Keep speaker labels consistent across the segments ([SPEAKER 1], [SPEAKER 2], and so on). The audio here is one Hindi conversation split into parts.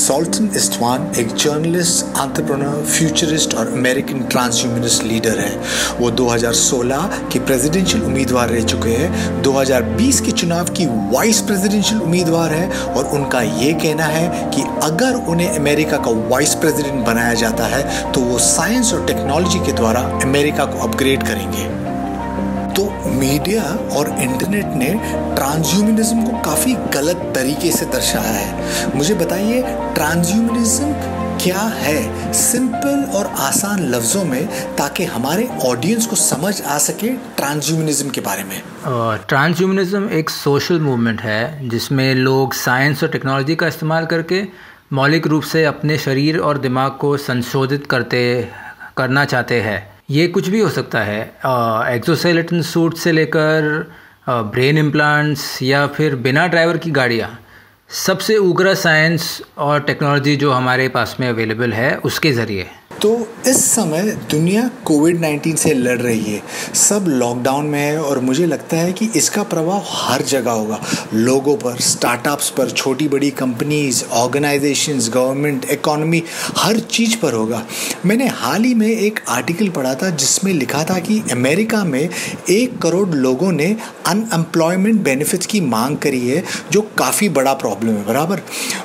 [SPEAKER 1] सल्टन इस्टवान एक जर्नलिस्ट, एंटरप्रेन्योर, फ्यूचरिस्ट और अमेरिकन ट्रांसह्यूमनिस्ट लीडर है। वो 2016 के प्रेसिडेंशियल उम्मीदवार रह चुके हैं, 2020 के चुनाव की वाइस प्रेसिडेंशियल उम्मीदवार है और उनका ये कहना है कि अगर उन्हें अमेरिका का वाइस प्रेसिडेंट बनाया जाता है तो वो साइंस और टेक्नोलॉजी के द्वारा अमेरिका को अपग्रेड करेंगे। तो मीडिया और इंटरनेट ने ट्रांसह्यूमनिज्म को काफ़ी गलत तरीके से दर्शाया है। मुझे बताइए, ट्रांसह्यूमनिज्म क्या है, सिंपल और आसान लफ्ज़ों में, ताकि हमारे ऑडियंस को समझ आ सके ट्रांसह्यूमनिज्म के बारे में।
[SPEAKER 2] ट्रांसह्यूमनिज्म एक सोशल मूवमेंट है जिसमें लोग साइंस और टेक्नोलॉजी का इस्तेमाल करके मौलिक रूप से अपने शरीर और दिमाग को संशोधित करना चाहते हैं। ये कुछ भी हो सकता है, एक्सोस्केलेटन सूट से लेकर ब्रेन इम्प्लांट्स या फिर बिना ड्राइवर की गाड़ियाँ। सबसे उग्र साइंस और टेक्नोलॉजी जो हमारे पास में अवेलेबल है उसके ज़रिए।
[SPEAKER 1] तो इस समय दुनिया कोविड-19 से लड़ रही है, सब लॉकडाउन में है और मुझे लगता है कि इसका प्रभाव हर जगह होगा, लोगों पर, स्टार्टअप्स पर, छोटी बड़ी कंपनीज, ऑर्गेनाइजेशंस, गवर्नमेंट, इकोनॉमी, हर चीज़ पर होगा। मैंने हाल ही में एक आर्टिकल पढ़ा था जिसमें लिखा था कि अमेरिका में 1 करोड़ लोगों ने अनएम्प्लॉयमेंट बेनिफिट्स की मांग करी है, जो काफ़ी बड़ा प्रॉब्लम है, बराबर।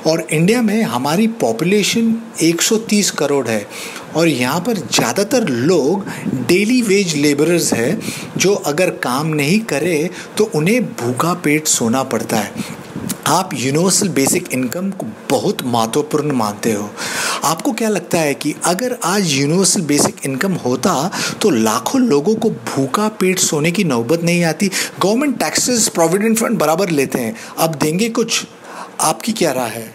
[SPEAKER 1] और इंडिया में हमारी पॉपुलेशन 130 करोड़ है और यहाँ पर ज़्यादातर लोग डेली वेज लेबरर्स हैं, जो अगर काम नहीं करे तो उन्हें भूखा पेट सोना पड़ता है। आप यूनिवर्सल बेसिक इनकम को बहुत महत्वपूर्ण मानते हो। आपको क्या लगता है कि अगर आज यूनिवर्सल बेसिक इनकम होता तो लाखों लोगों को भूखा पेट सोने की नौबत नहीं आती? गवर्नमेंट टैक्सेस, प्रोविडेंट फंड बराबर लेते हैं, अब देंगे कुछ। आपकी क्या राय है?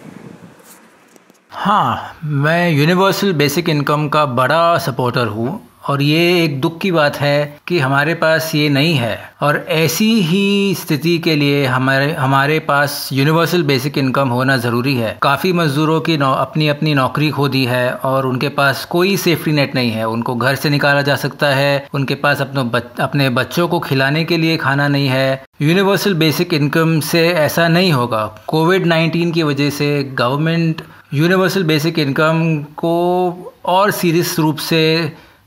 [SPEAKER 2] हाँ, मैं यूनिवर्सल बेसिक इनकम का बड़ा सपोर्टर हूँ और ये एक दुख की बात है कि हमारे पास ये नहीं है। और ऐसी ही स्थिति के लिए हमारे पास यूनिवर्सल बेसिक इनकम होना ज़रूरी है। काफ़ी मज़दूरों की अपनी अपनी नौकरी खो दी है और उनके पास कोई सेफ्टी नेट नहीं है। उनको घर से निकाला जा सकता है, उनके पास अपने बच्चों को खिलाने के लिए खाना नहीं है। यूनिवर्सल बेसिक इनकम से ऐसा नहीं होगा। कोविड-19 की वजह से गवर्नमेंट यूनिवर्सल बेसिक इनकम को और सीरियस रूप से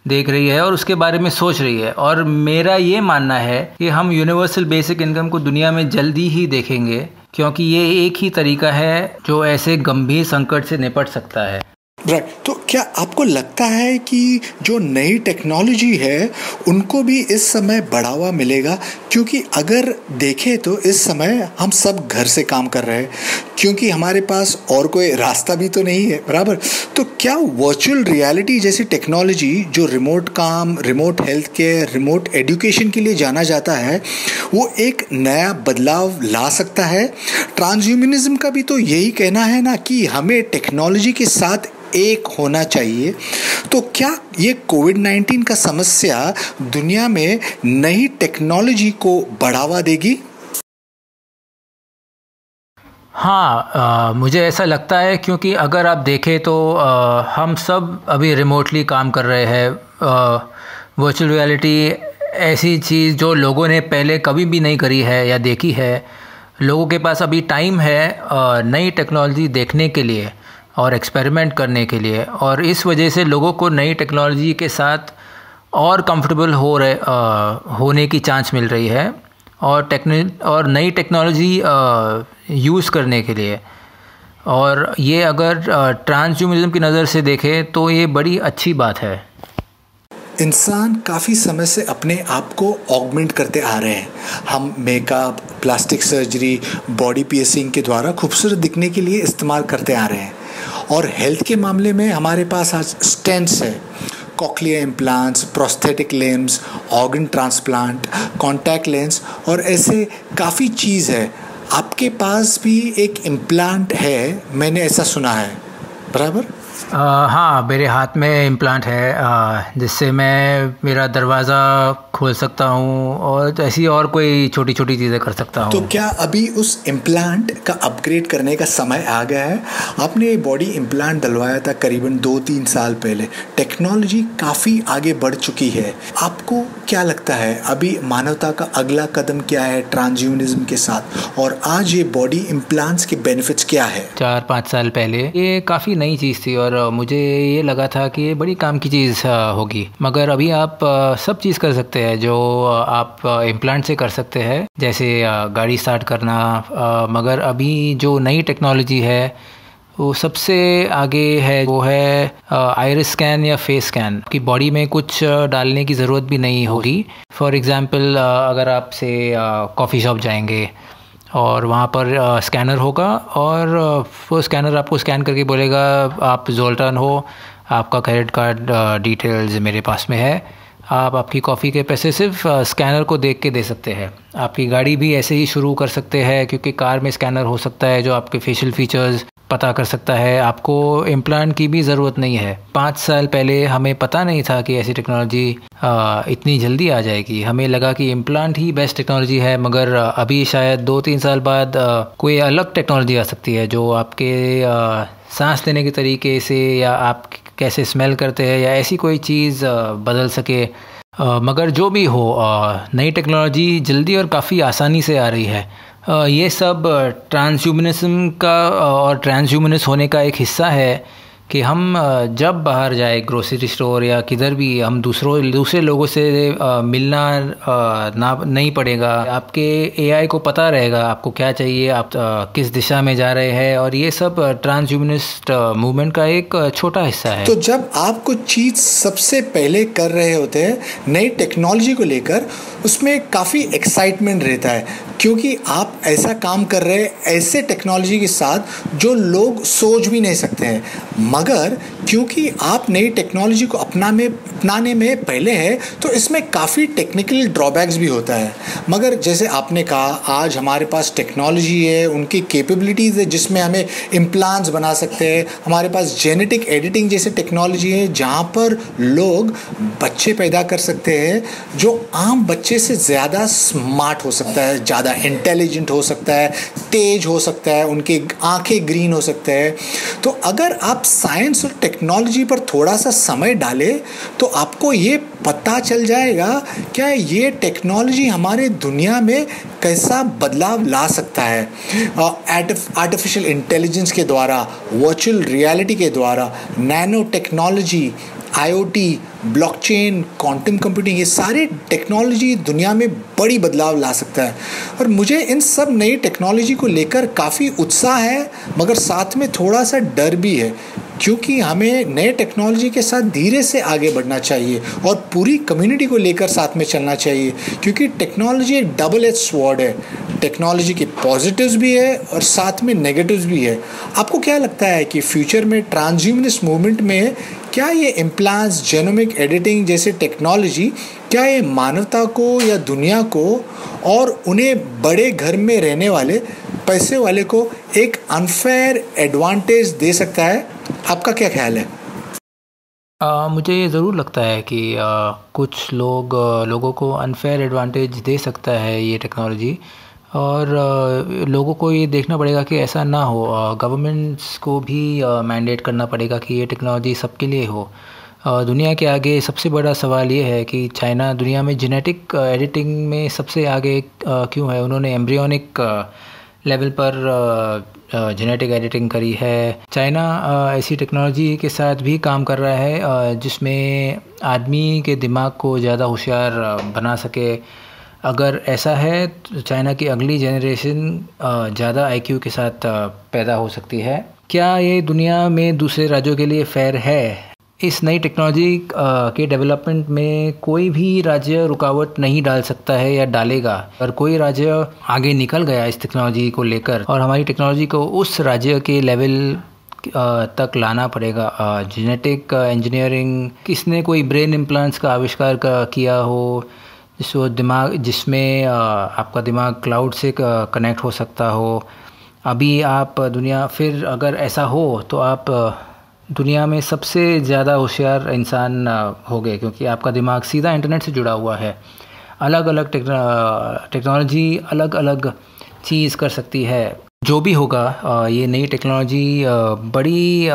[SPEAKER 2] देख रही है और उसके बारे में सोच रही है। और मेरा ये मानना है कि हम यूनिवर्सल बेसिक इनकम को दुनिया में जल्दी ही देखेंगे, क्योंकि ये एक ही तरीका है जो ऐसे गंभीर संकट से निपट सकता है।
[SPEAKER 1] राइट, तो क्या आपको लगता है कि जो नई टेक्नोलॉजी है उनको भी इस समय बढ़ावा मिलेगा? क्योंकि अगर देखें तो इस समय हम सब घर से काम कर रहे हैं, क्योंकि हमारे पास और कोई रास्ता भी तो नहीं है, बराबर। तो क्या वर्चुअल रियलिटी जैसी टेक्नोलॉजी, जो रिमोट काम, remote health care, remote education के लिए जाना जाता है, वो एक नया बदलाव ला सकता है? ट्रांसह्यूमनिज्म का भी तो यही कहना है ना कि हमें टेक्नोलॉजी के साथ एक होना चाहिए। तो क्या ये कोविड-19 का समस्या दुनिया में नई टेक्नोलॉजी को बढ़ावा देगी?
[SPEAKER 2] हाँ, मुझे ऐसा लगता है, क्योंकि अगर आप देखें तो हम सब अभी रिमोटली काम कर रहे हैं। वर्चुअल रियलिटी ऐसी चीज़ जो लोगों ने पहले कभी भी नहीं करी है या देखी है। लोगों के पास अभी टाइम है नई टेक्नोलॉजी देखने के लिए और एक्सपेरिमेंट करने के लिए, और इस वजह से लोगों को नई टेक्नोलॉजी के साथ और कंफर्टेबल होने की चांस मिल रही है और नई टेक्नोलॉजी यूज़ करने के लिए। और ये अगर ट्रांसह्यूमनिज्म की नज़र से देखें तो ये बड़ी अच्छी बात है।
[SPEAKER 1] इंसान काफ़ी समय से अपने आप को ऑगमेंट करते आ रहे हैं। हम makeup, plastic surgery, body piercing के द्वारा खूबसूरत दिखने के लिए इस्तेमाल करते आ रहे हैं। और हेल्थ के मामले में हमारे पास आज स्टेंट्स है, cochlear implants, prosthetic limbs, organ transplant, contact lens और ऐसे काफ़ी चीज़ है। आपके पास भी एक इम्प्लांट है, मैंने ऐसा सुना है, बराबर?
[SPEAKER 2] हाँ, मेरे हाथ में इम्प्लांट है जिससे मैं मेरा दरवाज़ा खोल सकता हूँ और ऐसी और कोई छोटी छोटी चीज़ें कर सकता हूँ।
[SPEAKER 1] तो क्या अभी उस इम्प्लांट का अपग्रेड करने का समय आ गया है? आपने बॉडी इम्प्लांट डलवाया था करीबन 2-3 साल पहले। टेक्नोलॉजी काफ़ी आगे बढ़ चुकी है। आपको क्या लगता है अभी मानवता का अगला कदम क्या है ट्रांसह्यूमनिज्म के साथ, और आज ये बॉडी इम्प्लांट्स के बेनिफिट्स क्या है?
[SPEAKER 2] 4-5 साल पहले ये काफ़ी नई चीज़ थी और मुझे ये लगा था कि ये बड़ी काम की चीज़ होगी, मगर अभी आप सब चीज़ कर सकते हैं जो आप इम्प्लांट से कर सकते हैं, जैसे गाड़ी स्टार्ट करना। मगर अभी जो नई टेक्नोलॉजी है वो सबसे आगे है, वो है आइरिस स्कैन या फेस स्कैन। कि बॉडी में कुछ डालने की ज़रूरत भी नहीं होगी। फॉर एग्ज़ाम्पल अगर आप से कॉफ़ी शॉप जाएंगे और वहाँ पर स्कैनर होगा और वो स्कैनर आपको स्कैन करके बोलेगा आप ज़ोल्टन हो, आपका क्रेडिट कार्ड डिटेल्स मेरे पास में है, आप आपकी कॉफ़ी के पैसे सिर्फ स्कैनर को देख के दे सकते हैं। आपकी गाड़ी भी ऐसे ही शुरू कर सकते हैं, क्योंकि कार में स्कैनर हो सकता है जो आपके फेशियल फीचर्स पता कर सकता है। आपको इम्प्लांट की भी ज़रूरत नहीं है। 5 साल पहले हमें पता नहीं था कि ऐसी टेक्नोलॉजी इतनी जल्दी आ जाएगी। हमें लगा कि इम्प्लांट ही बेस्ट टेक्नोलॉजी है, मगर अभी शायद 2-3 साल बाद कोई अलग टेक्नोलॉजी आ सकती है जो आपके सांस लेने के तरीके से या आप कैसे स्मेल करते हैं या ऐसी कोई चीज़ बदल सके। मगर जो भी हो, नई टेक्नोलॉजी जल्दी और काफ़ी आसानी से आ रही है। ये सब ट्रांसह्यूमनिज्म का और ट्रांसह्यूमनिस्ट होने का एक हिस्सा है कि हम जब बाहर जाए ग्रोसरी स्टोर या किधर भी, हम दूसरे लोगों से मिलना ना नहीं पड़ेगा। आपके एआई को पता रहेगा आपको क्या चाहिए, आप किस दिशा में जा रहे हैं, और ये सब ट्रांसह्यूमनिस्ट मूवमेंट का एक छोटा हिस्सा है।
[SPEAKER 1] तो जब आप कुछ चीज़ सबसे पहले कर रहे होते हैं नई टेक्नोलॉजी को लेकर, उसमें काफ़ी एक्साइटमेंट रहता है, क्योंकि आप ऐसा काम कर रहे हैं ऐसे टेक्नोलॉजी के साथ जो लोग सोच भी नहीं सकते हैं। मगर क्योंकि आप नई टेक्नोलॉजी को अपनाने में पहले हैं, तो इसमें काफ़ी टेक्निकल ड्रॉबैक्स भी होता है। मगर जैसे आपने कहा, आज हमारे पास टेक्नोलॉजी है, उनकी कैपेबिलिटीज़ है जिसमें हमें इम्प्लांट्स बना सकते हैं। हमारे पास जेनेटिक एडिटिंग जैसे टेक्नोलॉजी है जहाँ पर लोग बच्चे पैदा कर सकते हैं जो आम बच्चे से ज़्यादा स्मार्ट हो सकता है, ज़्यादा इंटेलिजेंट हो सकता है, तेज हो सकता है, उनके आंखें ग्रीन हो सकते हैं। तो अगर आप साइंस और टेक्नोलॉजी पर थोड़ा सा समय डालें तो आपको ये पता चल जाएगा क्या ये टेक्नोलॉजी हमारे दुनिया में कैसा बदलाव ला सकता है। आर्टिफिशियल इंटेलिजेंस के द्वारा, वर्चुअल रियलिटी के द्वारा, nano technology, IoT, blockchain, quantum computing, ये सारे टेक्नोलॉजी दुनिया में बड़ी बदलाव ला सकता है। और मुझे इन सब नई टेक्नोलॉजी को लेकर काफ़ी उत्साह है, मगर साथ में थोड़ा सा डर भी है, क्योंकि हमें नए टेक्नोलॉजी के साथ धीरे से आगे बढ़ना चाहिए और पूरी कम्युनिटी को लेकर साथ में चलना चाहिए, क्योंकि टेक्नोलॉजी एक डबल एज स्वॉर्ड है। टेक्नोलॉजी के पॉजिटिव्स भी है और साथ में नेगेटिव्स भी है। आपको क्या लगता है कि फ्यूचर में ट्रांसह्यूमनिस्ट मूवमेंट में क्या ये इम्प्लांट्स, जेनोमिक एडिटिंग जैसे टेक्नोलॉजी, क्या ये मानवता को या दुनिया को और उन्हें बड़े घर में रहने वाले पैसे वाले को एक अनफेयर एडवांटेज दे सकता है? आपका क्या ख्याल है?
[SPEAKER 2] मुझे ये ज़रूर लगता है कि कुछ लोगों को अनफेयर एडवांटेज दे सकता है ये टेक्नोलॉजी, और लोगों को ये देखना पड़ेगा कि ऐसा ना हो। गवर्नमेंट्स को भी मैंडेट करना पड़ेगा कि ये टेक्नोलॉजी सबके लिए हो। दुनिया के आगे सबसे बड़ा सवाल ये है कि चाइना दुनिया में जेनेटिक एडिटिंग में सबसे आगे क्यों है। उन्होंने एम्ब्रियोनिक लेवल पर जेनेटिक एडिटिंग करी है। चाइना ऐसी टेक्नोलॉजी के साथ भी काम कर रहा है जिसमें आदमी के दिमाग को ज़्यादा होशियार बना सके। अगर ऐसा है तो चाइना की अगली जनरेशन ज़्यादा IQ के साथ पैदा हो सकती है। क्या ये दुनिया में दूसरे राज्यों के लिए फ़ेयर है? इस नई टेक्नोलॉजी के डेवलपमेंट में कोई भी राज्य रुकावट नहीं डाल सकता है या डालेगा। अगर कोई राज्य आगे निकल गया इस टेक्नोलॉजी को लेकर और हमारी टेक्नोलॉजी को उस राज्य के लेवल तक लाना पड़ेगा। जेनेटिक इंजीनियरिंग, किसने कोई ब्रेन इम्प्लांट्स का आविष्कार किया हो जिसमें आपका दिमाग क्लाउड से कनेक्ट हो सकता हो। अभी आप फिर अगर ऐसा हो तो आप दुनिया में सबसे ज़्यादा होशियार इंसान हो गए, क्योंकि आपका दिमाग सीधा इंटरनेट से जुड़ा हुआ है। अलग अलग टेक्नोलॉजी अलग अलग चीज़ कर सकती है। जो भी होगा ये नई टेक्नोलॉजी बड़ी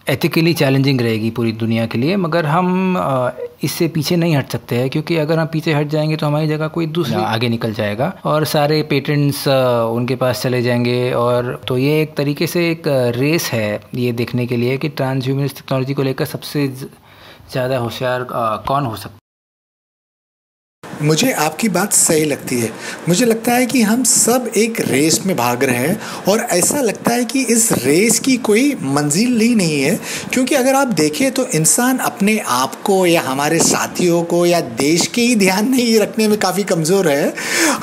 [SPEAKER 2] एथिकली चैलेंजिंग रहेगी पूरी दुनिया के लिए, मगर हम इससे पीछे नहीं हट सकते हैं, क्योंकि अगर हम पीछे हट जाएंगे तो हमारी जगह कोई दूसरा आगे निकल जाएगा और सारे पेटेंट्स उनके पास चले जाएंगे। और तो ये एक तरीके से एक रेस है ये देखने के लिए कि ट्रांसह्यूमनिस्ट टेक्नोलॉजी को लेकर सबसे ज़्यादा होशियार कौन हो सकता है।
[SPEAKER 1] मुझे आपकी बात सही लगती है। मुझे लगता है कि हम सब एक रेस में भाग रहे हैं और ऐसा लगता है कि इस रेस की कोई मंजिल ही नहीं है, क्योंकि अगर आप देखें तो इंसान अपने आप को या हमारे साथियों को या देश के ही ध्यान नहीं रखने में काफ़ी कमज़ोर है।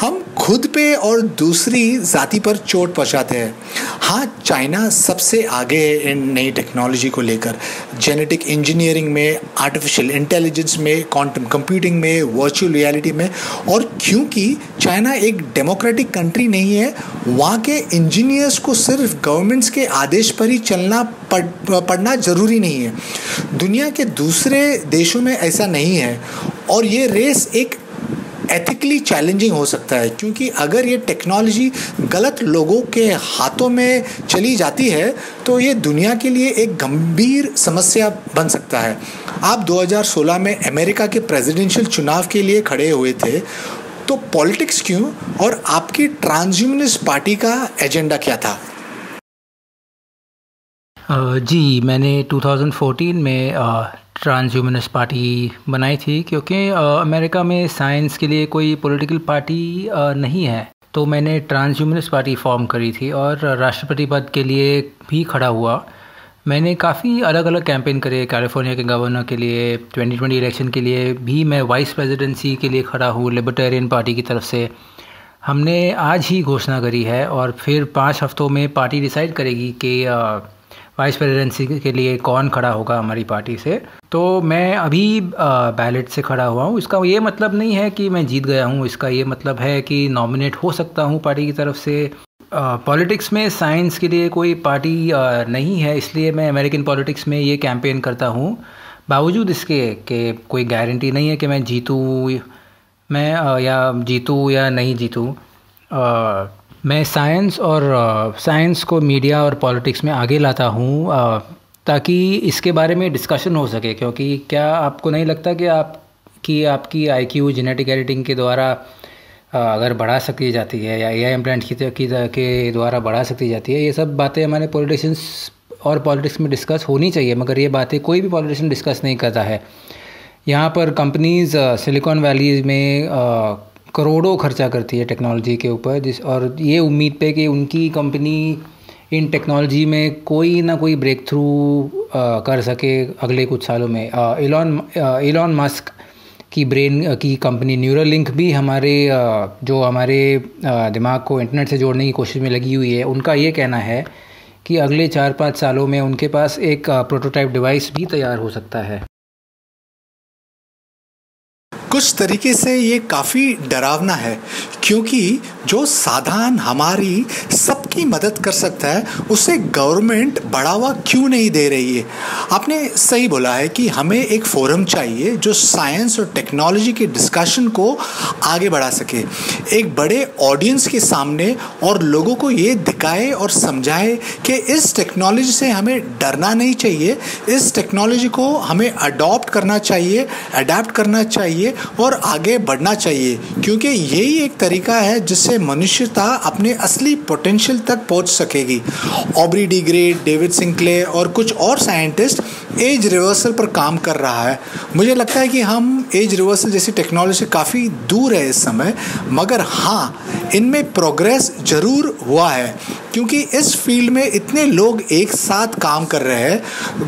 [SPEAKER 1] हम खुद पे और दूसरी जाति पर चोट पहुंचाते हैं। हाँ, चाइना सबसे आगे है इन नई टेक्नोलॉजी को लेकर, जेनेटिक इंजीनियरिंग में, आर्टिफिशियल इंटेलिजेंस में, क्वांटम कंप्यूटिंग में, वर्चुअल रियलिटी में। और क्योंकि चाइना एक डेमोक्रेटिक कंट्री नहीं है, वहाँ के इंजीनियर्स को सिर्फ गवर्नमेंट्स के आदेश पर ही चलना पड़ना ज़रूरी नहीं है। दुनिया के दूसरे देशों में ऐसा नहीं है और ये रेस एक एथिकली चैलेंजिंग हो सकता है, क्योंकि अगर ये टेक्नोलॉजी गलत लोगों के हाथों में चली जाती है तो ये दुनिया के लिए एक गंभीर समस्या बन सकता है। आप 2016 में अमेरिका के प्रेसिडेंशियल चुनाव के लिए खड़े हुए थे, तो पॉलिटिक्स क्यों और आपकी ट्रांसह्यूमनिस्ट पार्टी का एजेंडा क्या था?
[SPEAKER 2] जी, मैंने 2014 में ट्रांसह्यूमनिस्ट पार्टी बनाई थी, क्योंकि अमेरिका में साइंस के लिए कोई पॉलिटिकल पार्टी नहीं है। तो मैंने ट्रांसह्यूमनिस्ट पार्टी फॉर्म करी थी और राष्ट्रपति पद के लिए भी खड़ा हुआ। मैंने काफ़ी अलग अलग कैंपेन करे। कैलिफोर्निया के गवर्नर के लिए, 2020 इलेक्शन के लिए भी मैं वाइस प्रेसिडेंसी के लिए खड़ा हूँ लिबर्टेरियन पार्टी की तरफ से। हमने आज ही घोषणा करी है और फिर 5 हफ्तों में पार्टी डिसाइड करेगी कि वाइस प्रेसिडेंसी के लिए कौन खड़ा होगा हमारी पार्टी से। तो मैं अभी बैलेट से खड़ा हुआ हूँ। इसका ये मतलब नहीं है कि मैं जीत गया हूँ, इसका ये मतलब है कि नॉमिनेट हो सकता हूँ पार्टी की तरफ से। पॉलिटिक्स में साइंस के लिए कोई पार्टी नहीं है, इसलिए मैं अमेरिकन पॉलिटिक्स में ये कैंपेन करता हूँ। बावजूद इसके कि कोई गारंटी नहीं है कि मैं जीतूँ या नहीं जीतूँ। मैं साइंस को मीडिया और पॉलिटिक्स में आगे लाता हूँ ताकि इसके बारे में डिस्कशन हो सके। क्योंकि क्या आपको नहीं लगता कि आपकी IQ जेनेटिक एडिटिंग के द्वारा अगर बढ़ा सकती जाती है या AI इम्प्लांट के द्वारा बढ़ा सकती जाती है, ये सब बातें हमारे पॉलिटिशियंस और पॉलिटिक्स में डिस्कस होनी चाहिए, मगर ये बातें कोई भी पॉलिटिशियन डिस्कस नहीं करता है। यहाँ पर कंपनीज़ सिलिकॉन वैली में करोड़ों खर्चा करती है टेक्नोलॉजी के ऊपर, और ये उम्मीद पे कि उनकी कंपनी इन टेक्नोलॉजी में कोई ना कोई ब्रेक थ्रू कर सके अगले कुछ सालों में। इलॉन मस्क की ब्रेन की कंपनी न्यूरालिंक भी हमारे दिमाग को इंटरनेट से जोड़ने की कोशिश में लगी हुई है। उनका ये कहना है कि अगले 4-5 सालों में उनके पास एक प्रोटोटाइप डिवाइस भी तैयार हो सकता है।
[SPEAKER 1] कुछ तरीके से ये काफ़ी डरावना है, क्योंकि जो साधन हमारी सबकी मदद कर सकता है उसे गवर्नमेंट बढ़ावा क्यों नहीं दे रही है। आपने सही बोला है कि हमें एक फोरम चाहिए जो साइंस और टेक्नोलॉजी के डिस्कशन को आगे बढ़ा सके, एक बड़े ऑडियंस के सामने, और लोगों को ये दिखाए और समझाए कि इस टेक्नोलॉजी से हमें डरना नहीं चाहिए, इस टेक्नोलॉजी को हमें अडॉप्ट करना चाहिए, अडेप्ट करना चाहिए और आगे बढ़ना चाहिए, क्योंकि यही एक तरीका है जिससे मनुष्यता अपने असली पोटेंशियल तक पहुंच सकेगी। Aubree de grey, David Sinclair और कुछ और साइंटिस्ट एज रिवर्सल पर काम कर रहा है। मुझे लगता है कि हम एज रिवर्सल जैसी टेक्नोलॉजी से काफ़ी दूर है इस समय, मगर हाँ, इनमें प्रोग्रेस ज़रूर हुआ है, क्योंकि इस फील्ड में इतने लोग एक साथ काम कर रहे हैं।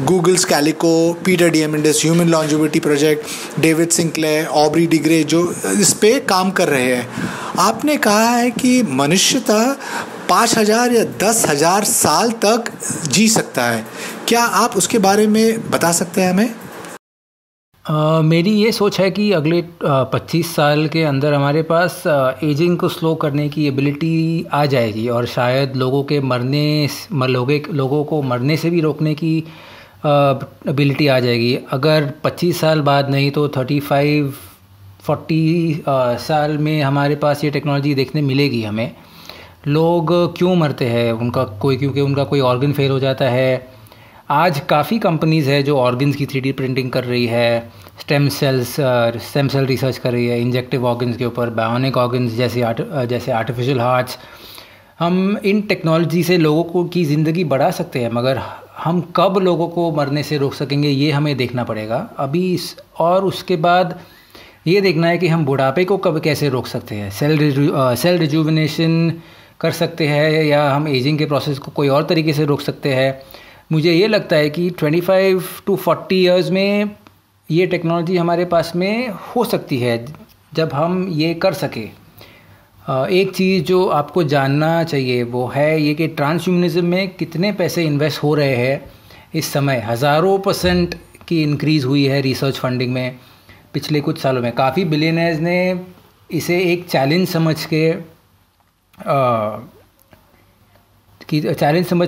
[SPEAKER 1] Google Calico, Peter Diamandis human longevity project, David Sinclair, Aubrey de Grey जो इस पे काम कर रहे हैं। आपने कहा है कि मनुष्यता 5000 या 10,000 साल तक जी सकता है। क्या आप उसके बारे में बता सकते हैं हमें?
[SPEAKER 2] मेरी ये सोच है कि अगले 25 साल के अंदर हमारे पास एजिंग को स्लो करने की एबिलिटी आ जाएगी, और शायद लोगों को मरने से भी रोकने की एबिलिटी आ जाएगी। अगर 25 साल बाद नहीं तो 35-40 साल में हमारे पास ये टेक्नोलॉजी देखने मिलेगी हमें। लोग क्यों मरते हैं, क्योंकि उनका कोई ऑर्गन फेल हो जाता है। आज काफ़ी कंपनीज़ है जो ऑर्गन्स की 3D प्रिंटिंग कर रही है, स्टेम सेल रिसर्च कर रही है इंजेक्टिव ऑर्गन्स के ऊपर, बायोनिक ऑर्गन्स जैसे आर्टिफिशियल हार्ट्स। हम इन टेक्नोलॉजी से लोगों की ज़िंदगी बढ़ा सकते हैं, मगर हम कब लोगों को मरने से रोक सकेंगे ये हमें देखना पड़ेगा अभी। और उसके बाद ये देखना है कि हम बुढ़ापे को कब कैसे रोक सकते हैं। सेल रिजुविनेशन कर सकते हैं या हम एजिंग के प्रोसेस को कोई और तरीके से रोक सकते हैं। मुझे ये लगता है कि 25 to 40 इयर्स में ये टेक्नोलॉजी हमारे पास में हो सकती है जब हम ये कर सके। एक चीज़ जो आपको जानना चाहिए वो है ये कि ट्रांसह्यूमनिज्म में कितने पैसे इन्वेस्ट हो रहे हैं इस समय। हज़ारों % की इंक्रीज़ हुई है रिसर्च फंडिंग में पिछले कुछ सालों में। काफ़ी बिलियनर्स ने इसे एक चैलेंज समझ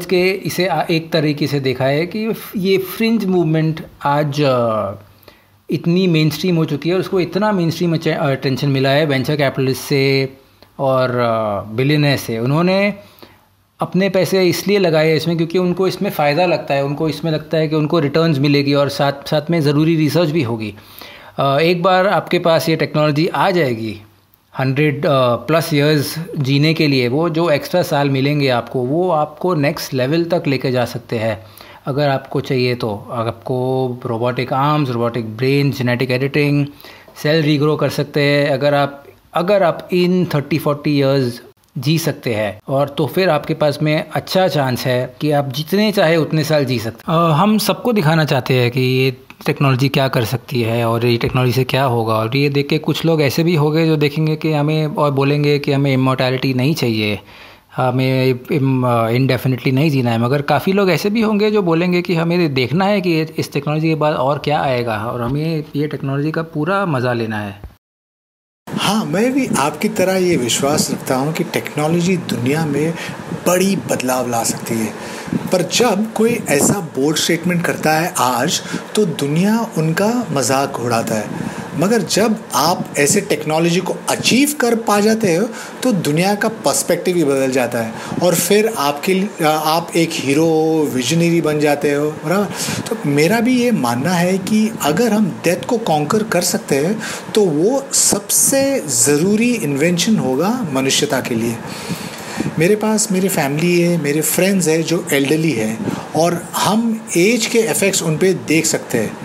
[SPEAKER 2] के इसे एक तरीके से देखा है कि ये फ्रिंज मूवमेंट आज इतनी मेन स्ट्रीम हो चुकी है और उसको इतना मेन स्ट्रीम अटेंशन मिला है वेंचर कैपिटलिस्ट से और बिलियनर से। उन्होंने अपने पैसे इसलिए लगाए इसमें क्योंकि उनको इसमें फ़ायदा लगता है, उनको इसमें लगता है कि उनको रिटर्न्स मिलेगी और साथ साथ में ज़रूरी रिसर्च भी होगी। एक बार आपके पास ये टेक्नोलॉजी आ जाएगी 100+ इयर्स जीने के लिए, वो जो एक्स्ट्रा साल मिलेंगे आपको वो आपको नेक्स्ट लेवल तक लेके जा सकते हैं अगर आपको चाहिए तो। आपको robotic arms, robotic brain, genetic editing, cell regrow कर सकते हैं अगर आप इन 30-40 इयर्स जी सकते हैं, और तो फिर आपके पास में अच्छा चांस है कि आप जितने चाहे उतने साल जी सकते हैं। हम सबको दिखाना चाहते हैं कि ये टेक्नोलॉजी क्या कर सकती है और ये टेक्नोलॉजी से क्या होगा। और ये देख के कुछ लोग ऐसे भी होंगे जो देखेंगे कि हमें और बोलेंगे कि हमें इमॉर्टैलिटी नहीं चाहिए, हमें इनडेफिनिटली नहीं जीना है। मगर काफ़ी लोग ऐसे भी होंगे जो बोलेंगे कि हमें देखना है कि इस टेक्नोलॉजी के बाद और क्या आएगा और हमें ये टेक्नोलॉजी का पूरा मज़ा लेना है।
[SPEAKER 1] हाँ, मैं भी आपकी तरह ये विश्वास रखता हूँ कि टेक्नोलॉजी दुनिया में बड़ी बदलाव ला सकती है, पर जब कोई ऐसा बोल्ड स्टेटमेंट करता है आज तो दुनिया उनका मजाक उड़ाता है। मगर जब आप ऐसे टेक्नोलॉजी को अचीव कर पा जाते हो तो दुनिया का पर्सपेक्टिव ही बदल जाता है और फिर आप एक हीरो, विजनरी बन जाते हो, बराबर। तो मेरा भी ये मानना है कि अगर हम डेथ को कॉन्कर कर सकते हैं तो वो सबसे ज़रूरी इन्वेंशन होगा मनुष्यता के लिए। मेरे पास मेरी फैमिली है, मेरे फ्रेंड्स हैं जो एल्डरली है और हम एज के इफ़ेक्ट्स उन पे देख सकते हैं।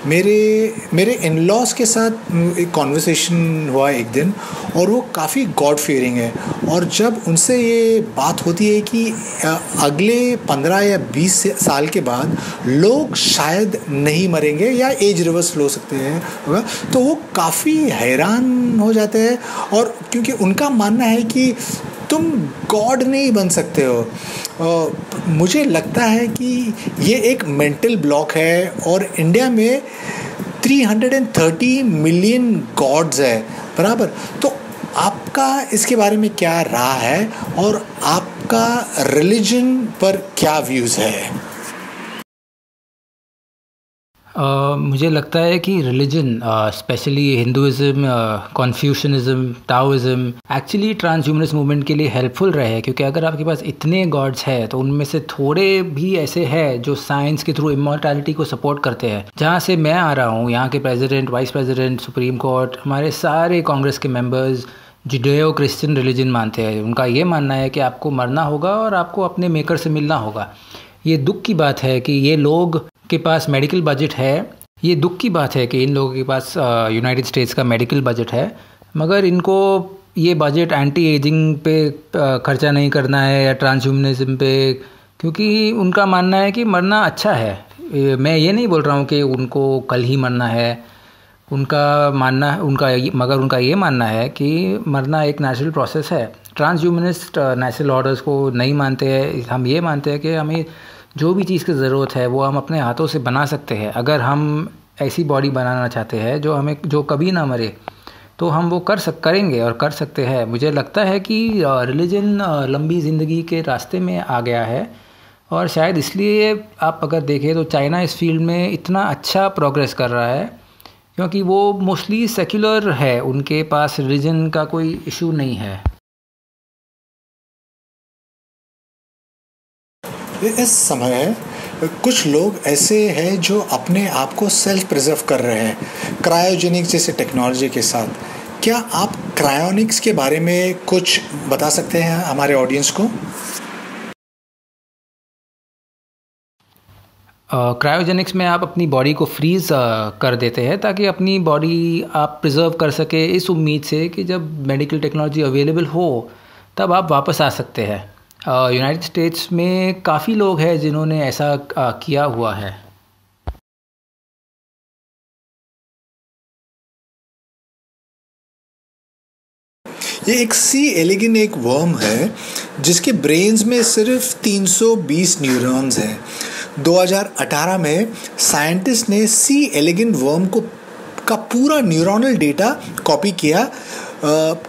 [SPEAKER 1] मेरे इन लॉज के साथ एक कॉन्वर्सेशन हुआ एक दिन और वो काफ़ी गॉड फियरिंग है, और जब उनसे ये बात होती है कि अगले 15 या 20 साल के बाद लोग शायद नहीं मरेंगे या एज रिवर्स हो सकते हैं, तो वो काफ़ी हैरान हो जाते हैं। और क्योंकि उनका मानना है कि तुम गॉड नहीं बन सकते हो। मुझे लगता है कि ये एक मेंटल ब्लॉक है और इंडिया में 330 मिलियन गॉड्स है, बराबर। तो आपका इसके बारे में क्या राय है और आपका रिलीजन पर क्या व्यूज़ है?
[SPEAKER 2] मुझे लगता है कि religion, specially Hinduism, Confucianism, Taoism actually transhumanist movement के लिए हेल्पफुल रहे हैं, क्योंकि अगर आपके पास इतने गॉड्स हैं तो उनमें से थोड़े भी ऐसे हैं जो साइंस के थ्रू इमॉर्टैलिटी को सपोर्ट करते हैं। जहाँ से मैं आ रहा हूँ, यहाँ के president, vice president, supreme court, हमारे सारे कांग्रेस के मेंबर्स जुडेओ क्रिश्चियन रिलीजन मानते हैं। उनका ये मानना है कि आपको मरना होगा और आपको अपने मेकर से मिलना होगा। ये दुख की बात है कि ये लोग के पास मेडिकल बजट है, ये दुख की बात है कि इन लोगों के पास यूनाइटेड स्टेट्स का मेडिकल बजट है, मगर इनको ये बजट एंटी एजिंग पे खर्चा नहीं करना है या ट्रांसह्यूमनिज्म पे, क्योंकि उनका मानना है कि मरना अच्छा है। मैं ये नहीं बोल रहा हूँ कि उनको कल ही मरना है, मगर उनका ये मानना है कि मरना एक नेचुरल प्रोसेस है। ट्रांसह्यूमनिस्ट नेचुरल ऑर्डर्स को नहीं मानते हैं। हम ये मानते हैं कि हमें जो भी चीज़ की ज़रूरत है वो हम अपने हाथों से बना सकते हैं। अगर हम ऐसी बॉडी बनाना चाहते हैं जो कभी ना मरे, तो हम वो करेंगे और कर सकते हैं। मुझे लगता है कि रिलीजन लंबी ज़िंदगी के रास्ते में आ गया है, और शायद इसलिए आप अगर देखें तो चाइना इस फील्ड में इतना अच्छा प्रोग्रेस कर रहा है, क्योंकि वो मोस्टली सेक्युलर है, उनके पास रिलीजन का कोई इशू नहीं है।
[SPEAKER 1] इस समय कुछ लोग ऐसे हैं जो अपने आप को सेल्फ प्रिजर्व कर रहे हैं क्रायोजेनिक्स जैसे टेक्नोलॉजी के साथ। क्या आप क्रायोनिक्स के बारे में कुछ बता सकते हैं हमारे ऑडियंस को?
[SPEAKER 2] क्रायोजेनिक्स में आप अपनी बॉडी को फ्रीज़ कर देते हैं ताकि अपनी बॉडी आप प्रिजर्व कर सके, इस उम्मीद से कि जब मेडिकल टेक्नोलॉजी अवेलेबल हो तब आप वापस आ सकते हैं। यूनाइटेड स्टेट्स में काफ़ी लोग हैं जिन्होंने ऐसा किया हुआ है।
[SPEAKER 1] ये एक सी एलिगन एक वर्म है जिसके ब्रेन्स में सिर्फ 320 न्यूरॉन्स हैं। 2018 में साइंटिस्ट ने सी एलिगन वर्म का पूरा न्यूरोनल डेटा कॉपी किया,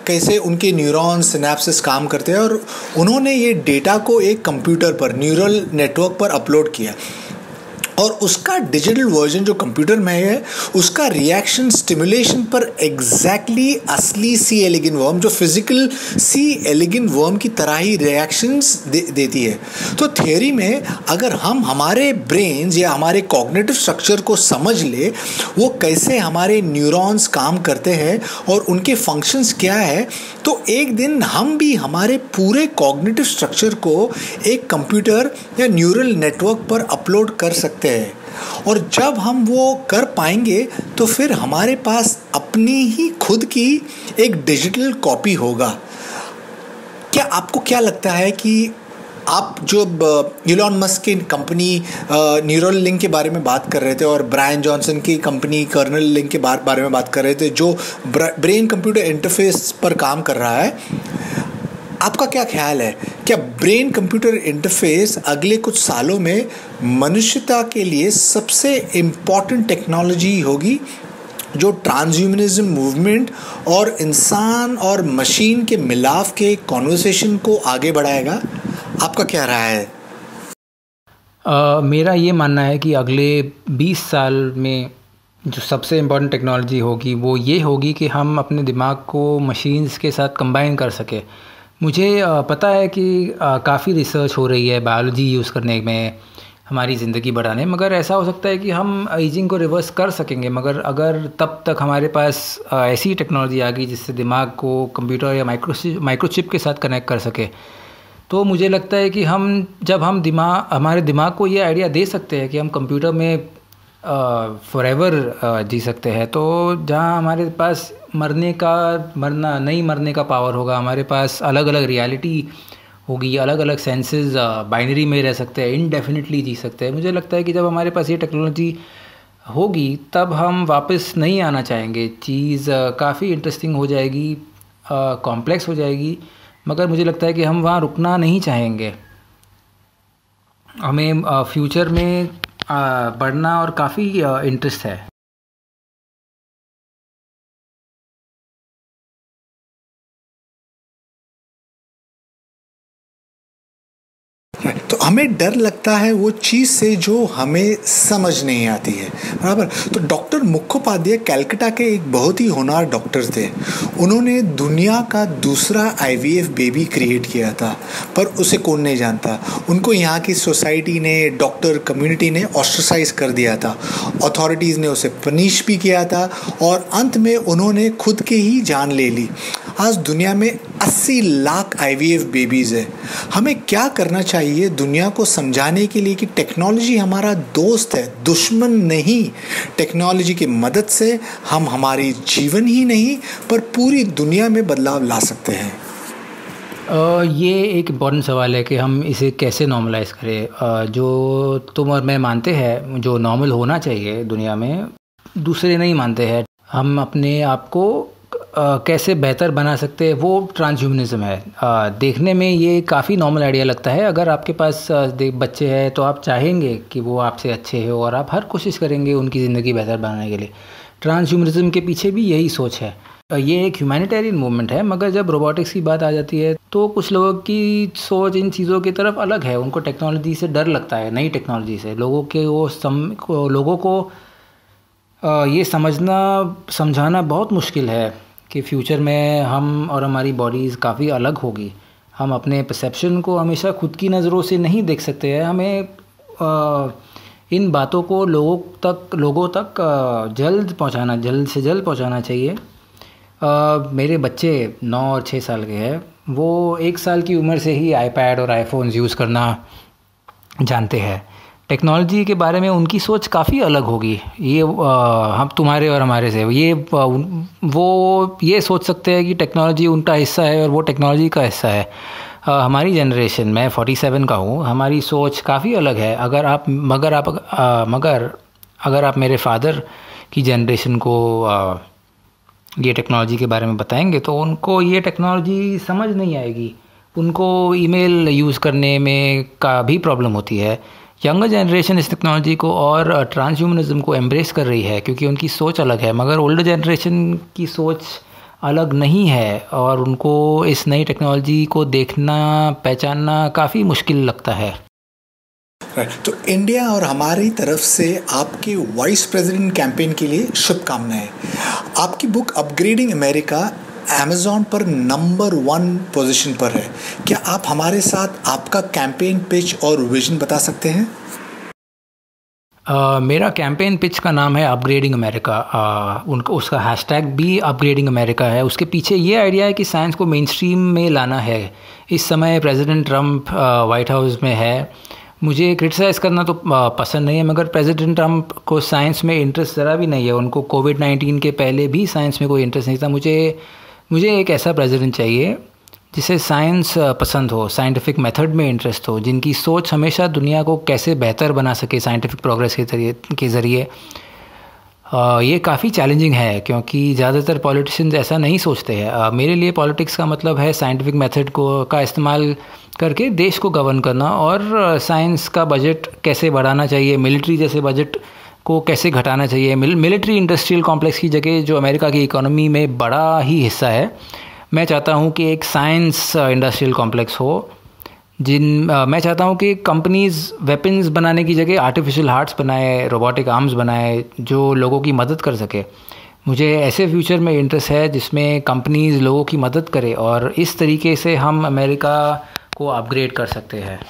[SPEAKER 1] कैसे उनके न्यूरॉन सिनेप्सिस काम करते हैं, और उन्होंने ये डेटा को एक कंप्यूटर पर न्यूरल नेटवर्क पर अपलोड किया और उसका डिजिटल वर्जन जो कंप्यूटर में है उसका रिएक्शन स्टिमुलेशन पर एग्जैक्टली असली सी एलिगन वर्म जो फिजिकल सी एलिगन वर्म की तरह ही रिएक्शंस देती है। तो थियोरी में अगर हम हमारे ब्रेन्स या हमारे कॉग्निटिव स्ट्रक्चर को समझ ले, वो कैसे हमारे न्यूरॉन्स काम करते हैं और उनके फंक्शंस क्या है, तो एक दिन हम भी हमारे पूरे कॉग्निटिव स्ट्रक्चर को एक कंप्यूटर या न्यूरल नेटवर्क पर अपलोड कर सकते हैं। और जब हम वो कर पाएंगे तो फिर हमारे पास अपनी ही खुद की एक डिजिटल कॉपी होगा। क्या आपको क्या लगता है कि आप जो इलॉन मस्क की कंपनी न्यूरल लिंक के बारे में बात कर रहे थे और ब्रायन जॉनसन की कंपनी कर्नल लिंक के बारे में बात कर रहे थे जो ब्रेन कंप्यूटर इंटरफेस पर काम कर रहा है, आपका क्या ख्याल है? क्या ब्रेन कंप्यूटर इंटरफेस अगले कुछ सालों में मनुष्यता के लिए सबसे इम्पॉर्टेंट टेक्नोलॉजी होगी जो ट्रांसह्यूमनिज्म मूवमेंट और इंसान और मशीन के मिलाप के कॉन्वर्सेशन को आगे बढ़ाएगा? आपका क्या राय है?
[SPEAKER 2] मेरा ये मानना है कि अगले 20 साल में जो सबसे इम्पॉर्टेंट टेक्नोलॉजी होगी वो ये होगी कि हम अपने दिमाग को मशीन्स के साथ कंबाइन कर सके। मुझे पता है कि काफ़ी रिसर्च हो रही है बायोलॉजी यूज़ करने में हमारी ज़िंदगी बढ़ाने, मगर ऐसा हो सकता है कि हम एजिंग को रिवर्स कर सकेंगे, मगर अगर तब तक हमारे पास ऐसी टेक्नोलॉजी आ गई जिससे दिमाग को कंप्यूटर या माइक्रोचिप के साथ कनेक्ट कर सके, तो मुझे लगता है कि जब हम हमारे दिमाग को ये आइडिया दे सकते हैं कि हम कंप्यूटर में फॉरएवर जी सकते हैं, तो जहाँ हमारे पास नहीं मरने का पावर होगा, हमारे पास अलग अलग रियलिटी होगी, अलग अलग सेंसेस बाइनरी में रह सकते हैं, इनडेफिनिटली जी सकते हैं। मुझे लगता है कि जब हमारे पास ये टेक्नोलॉजी होगी तब हम वापस नहीं आना चाहेंगे। चीज़ काफ़ी इंटरेस्टिंग हो जाएगी, कॉम्प्लेक्स हो जाएगी, मगर मुझे लगता है कि हम वहाँ रुकना नहीं चाहेंगे। हमें फ्यूचर में बढ़ना और काफ़ी इंटरेस्ट है।
[SPEAKER 1] तो हमें डर लगता है वो चीज़ से जो हमें समझ नहीं आती है, बराबर। तो डॉक्टर मुखोपाध्याय कलकत्ता के एक बहुत ही होनहार डॉक्टर थे। उन्होंने दुनिया का दूसरा IVF बेबी क्रिएट किया था, पर उसे कौन नहीं जानता। उनको यहाँ की सोसाइटी ने, डॉक्टर कम्युनिटी ने ऑस्ट्रेसाइज कर दिया था, अथॉरिटीज़ ने उसे पनिश भी किया था और अंत में उन्होंने खुद के ही जान ले ली। आज दुनिया में 80 लाख IVF बेबीज़ है। हमें क्या करना चाहिए दुनिया को समझाने के लिए कि टेक्नोलॉजी हमारा दोस्त है, दुश्मन नहीं। टेक्नोलॉजी की मदद से हम हमारी जीवन ही नहीं पर पूरी दुनिया में बदलाव ला सकते हैं।
[SPEAKER 2] ये एक इम्पॉर्टेंट सवाल है कि हम इसे कैसे नॉर्मलाइज करें। जो तुम और मैं मानते हैं जो नॉर्मल होना चाहिए दुनिया में, दूसरे नहीं मानते हैं। हम अपने आप को कैसे बेहतर बना सकते हैं, वो ट्रांसह्यूमनिज्म है। देखने में ये काफ़ी नॉर्मल आइडिया लगता है। अगर आपके पास बच्चे हैं तो आप चाहेंगे कि वो आपसे अच्छे हो और आप हर कोशिश करेंगे उनकी ज़िंदगी बेहतर बनाने के लिए। ट्रांसह्यूमनिज्म के पीछे भी यही सोच है। ये एक ह्यूमैनिटेरियन मूवमेंट है, मगर जब रोबोटिक्स की बात आ जाती है तो कुछ लोगों की सोच इन चीज़ों की तरफ अलग है। उनको टेक्नोलॉजी से डर लगता है, नई टेक्नोलॉजी से। लोगों को ये समझाना बहुत मुश्किल है कि फ्यूचर में हम और हमारी बॉडीज़ काफ़ी अलग होगी। हम अपने परसेप्शन को हमेशा खुद की नज़रों से नहीं देख सकते हैं। हमें इन बातों को लोगों तक जल्द से जल्द पहुंचाना चाहिए। मेरे बच्चे 9 और 6 साल के हैं। वो 1 साल की उम्र से ही आईपैड और आईफोन्स यूज़ करना जानते हैं। टेक्नोलॉजी के बारे में उनकी सोच काफ़ी अलग होगी। ये हम तुम्हारे और हमारे से वो ये सोच सकते हैं कि टेक्नोलॉजी उनका हिस्सा है और वो टेक्नोलॉजी का हिस्सा है। हमारी जनरेशन, मैं 47 का हूँ, हमारी सोच काफ़ी अलग है। अगर आप मेरे फादर की जनरेशन को ये टेक्नोलॉजी के बारे में बताएंगे तो उनको ये टेक्नोलॉजी समझ नहीं आएगी। उनको ईमेल यूज़ करने में का भी प्रॉब्लम होती है। यंगर जनरेशन इस टेक्नोलॉजी को और ट्रांसह्यूमनिज्म को एम्ब्रेस कर रही है क्योंकि उनकी सोच अलग है, मगर ओल्डर जनरेशन की सोच अलग नहीं है और उनको इस नई टेक्नोलॉजी को देखना पहचानना काफ़ी मुश्किल लगता है।
[SPEAKER 1] तो इंडिया और हमारी तरफ से आपके वाइस प्रेसिडेंट कैंपेन के लिए शुभकामनाएं। आपकी बुक अपग्रेडिंग अमेरिका अमेज़ॉन पर नंबर 1 पोजीशन पर है। क्या आप हमारे साथ आपका कैंपेन पिच और विजन बता सकते हैं?
[SPEAKER 2] मेरा कैंपेन पिच का नाम है अपग्रेडिंग अमेरिका। उसका हैशटैग भी अपग्रेडिंग अमेरिका है। उसके पीछे ये आइडिया है कि साइंस को मेन स्ट्रीम में लाना है। इस समय प्रेसिडेंट ट्रंप वाइट हाउस में है। मुझे क्रिटिसाइज़ करना तो पसंद नहीं है, मगर प्रेसिडेंट ट्रंप को साइंस में इंटरेस्ट ज़रा भी नहीं है। उनको कोविड-19 के पहले भी साइंस में कोई इंटरेस्ट नहीं था। मुझे एक ऐसा प्रेसिडेंट चाहिए जिसे साइंस पसंद हो, साइंटिफिक मेथड में इंटरेस्ट हो, जिनकी सोच हमेशा दुनिया को कैसे बेहतर बना सके साइंटिफिक प्रोग्रेस के ज़रिए। ये काफ़ी चैलेंजिंग है क्योंकि ज़्यादातर पॉलिटिशियंस ऐसा नहीं सोचते हैं। मेरे लिए पॉलिटिक्स का मतलब है साइंटिफिक मेथड का इस्तेमाल करके देश को गवर्न करना और साइंस का बजट कैसे बढ़ाना चाहिए, मिलिट्री जैसे बजट को कैसे घटाना चाहिए। मिलिट्री इंडस्ट्रियल कॉम्प्लेक्स की जगह जो अमेरिका की इकोनॉमी में बड़ा ही हिस्सा है, मैं चाहता हूँ कि एक साइंस इंडस्ट्रियल कॉम्प्लेक्स हो। मैं चाहता हूँ कि कंपनीज़ वेपन्स बनाने की जगह आर्टिफिशियल हार्ट्स बनाए, रोबोटिक आर्म्स बनाए जो लोगों की मदद कर सके। मुझे ऐसे फ्यूचर में इंटरेस्ट है जिसमें कंपनीज़ लोगों की मदद करे और इस तरीके से हम अमेरिका को अपग्रेड कर सकते हैं।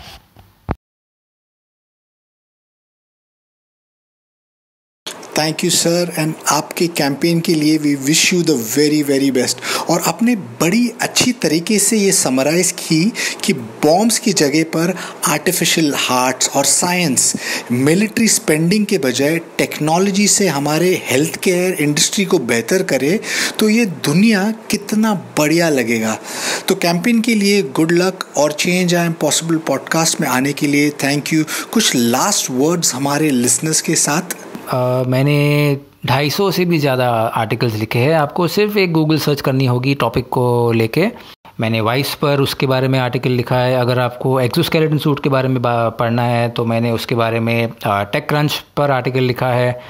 [SPEAKER 1] थैंक यू सर, एंड आपके कैंपेन के लिए we wish you the very very best. और आपने बड़ी अच्छी तरीके से ये समराइज़ की कि बॉम्ब्स की जगह पर आर्टिफिशियल हार्ट्स और साइंस, मिलिट्री स्पेंडिंग के बजाय टेक्नोलॉजी से हमारे हेल्थ केयर इंडस्ट्री को बेहतर करे तो ये दुनिया कितना बढ़िया लगेगा। तो कैंपेन के लिए गुड लक और change I am possible podcast में आने के लिए थैंक यू। कुछ लास्ट वर्ड्स हमारे लिसनर्स के साथ।
[SPEAKER 2] मैंने 250 से भी ज़्यादा आर्टिकल्स लिखे हैं। आपको सिर्फ एक गूगल सर्च करनी होगी टॉपिक को लेके। मैंने वाइस पर उसके बारे में आर्टिकल लिखा है। अगर आपको एक्सोस्केलेटन सूट के बारे में पढ़ना है तो मैंने उसके बारे में टेक क्रंच पर आर्टिकल लिखा है।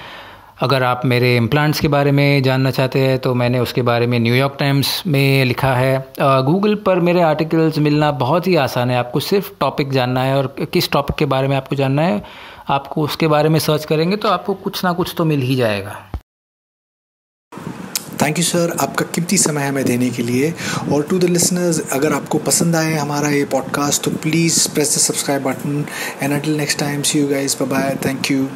[SPEAKER 2] अगर आप मेरे इम्प्लांट्स के बारे में जानना चाहते हैं तो मैंने उसके बारे में न्यूयॉर्क टाइम्स में लिखा है। गूगल पर मेरे आर्टिकल्स मिलना बहुत ही आसान है। आपको सिर्फ टॉपिक जानना है और किस टॉपिक के बारे में आपको जानना है, आपको उसके बारे में सर्च करेंगे तो आपको कुछ ना कुछ तो मिल ही जाएगा।
[SPEAKER 1] थैंक यू सर, आपका कीमती समय हमें देने के लिए। और टू द लिसनर्स, अगर आपको पसंद आए हमारा ये पॉडकास्ट तो please press the subscribe button and until next time see you guys, bye bye, thank you.